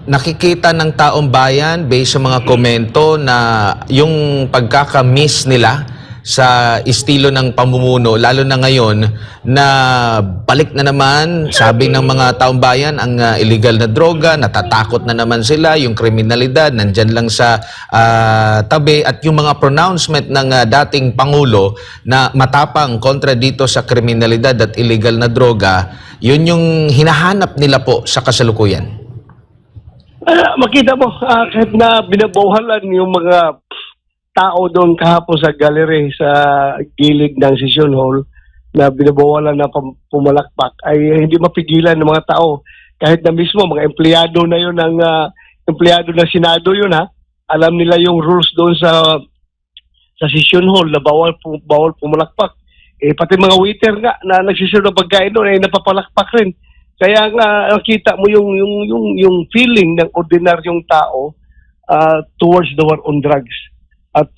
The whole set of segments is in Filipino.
nakikita ng taong bayan based sa mga komento na yung pagkakamiss nila sa estilo ng pamumuno, lalo na ngayon na balik na naman, sabi ng mga taong bayan, ang illegal na droga, natatakot na naman sila, yung kriminalidad nandyan lang sa tabi, at yung mga pronouncement ng dating Pangulo na matapang kontra dito sa kriminalidad at illegal na droga, yun yung hinahanap nila po sa kasalukuyan. Makita mo, kahit na binabawalan yung mga tao doon kahapon sa gallery sa gilid ng session hall na binabawalan na pumalakpak ay hindi mapigilan ng mga tao. Kahit na mismo mga empleyado na yun ng empleyado ng Senado yun ha. Alam nila yung rules doon sa session hall na bawal pumalakpak. Pati mga waiter nga na nagsiserve ng pagkain doon ay napapalakpak rin. Kaya nga nakita mo yung feeling ng ordinaryong tao towards the war on drugs. At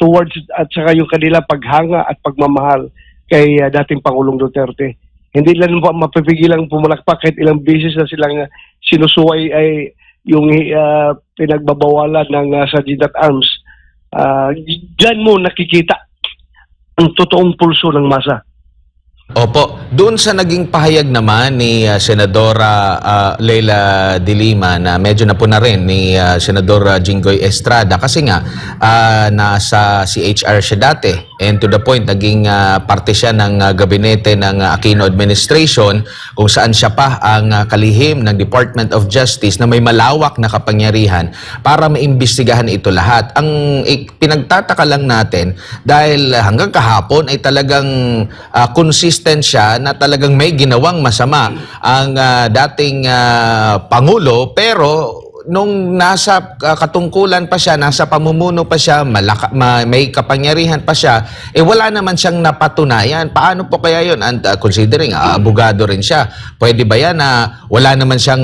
saka yung kanila paghanga at pagmamahal kay dating Pangulong Duterte. Hindi lang mapipigilang pumalakpak kahit ilang beses na silang sinusuway ay yung pinagbabawalan ng Sergeant at Arms. Diyan mo nakikita ang totoong pulso ng masa. Opo, doon sa naging pahayag naman ni Senadora Leila de Lima na medyo napuna rin ni Senador Jinggoy Estrada kasi nga nasa CHR siya dati and to the point naging parte siya ng gabinete ng Aquino administration kung saan siya pa ang kalihim ng Department of Justice na may malawak na kapangyarihan para maimbestigahan ito lahat. Ang pinagtataka lang natin dahil hanggang kahapon ay talagang consistent siya na talagang may ginawang masama ang dating Pangulo, pero nung nasa katungkulan pa siya, nasa pamumuno pa siya, may kapangyarihan pa siya, wala naman siyang napatunayan. Paano po kaya yun? And considering abogado rin siya, pwede ba yan na wala naman siyang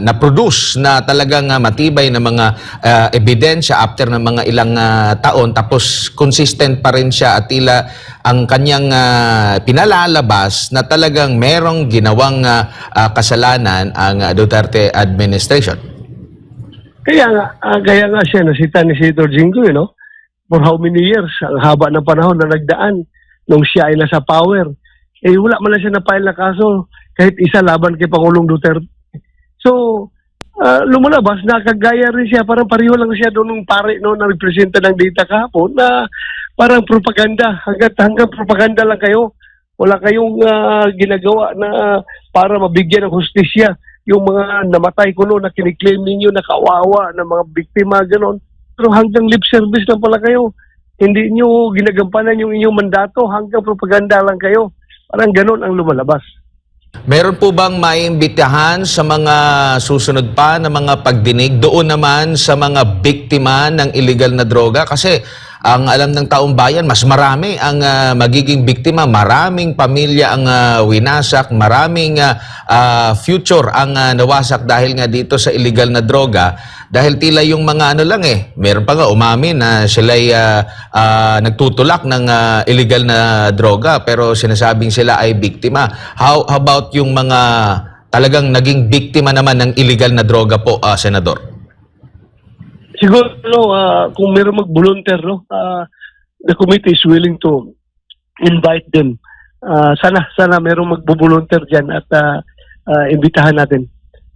na-produce na talagang matibay na mga ebidensya after ng mga ilang taon, tapos consistent pa rin siya at tila ang kanyang pinalalabas na talagang merong ginawang kasalanan ang Duterte administration? Kaya nga siya nasita ni Senator Jinggoy, no? For how many years? Ang haba ng panahon na nagdaan nung siya ay nasa power. Wala man lang siya na-file na kaso kahit isa laban kay Pangulong Duterte. So, lumalabas, nakagaya rin siya. Parang pareho lang siya doon nung pare no, na representa ng data kahapon na parang propaganda. Hanggang propaganda lang kayo. Wala kayong ginagawa na para mabigyan ng hustisya yung mga namatay ko noon na kiniklaim ninyo na kawawa ng mga biktima, gano'n. Pero hanggang lip service lang pala kayo. Hindi nyo ginagampanan yung inyong mandato, hanggang propaganda lang kayo. Parang gano'n ang lumalabas. Meron po bang maimbitahan sa mga susunod pa na mga pagdinig doon naman sa mga biktima ng illegal na droga? Kasi ang alam ng taong bayan, mas marami ang magiging biktima, maraming pamilya ang winasak, maraming future ang nawasak dahil nga dito sa illegal na droga. Dahil tila yung mga ano lang meron pa nga umamin na sila'y nagtutulak ng illegal na droga pero sinasabing sila ay biktima. How about yung mga talagang naging biktima naman ng illegal na droga po, Senador? Siguro, kung meron mag-volunteer, no, the committee is willing to invite them. Sana merong mag-volunteer dyan at imbitahan natin.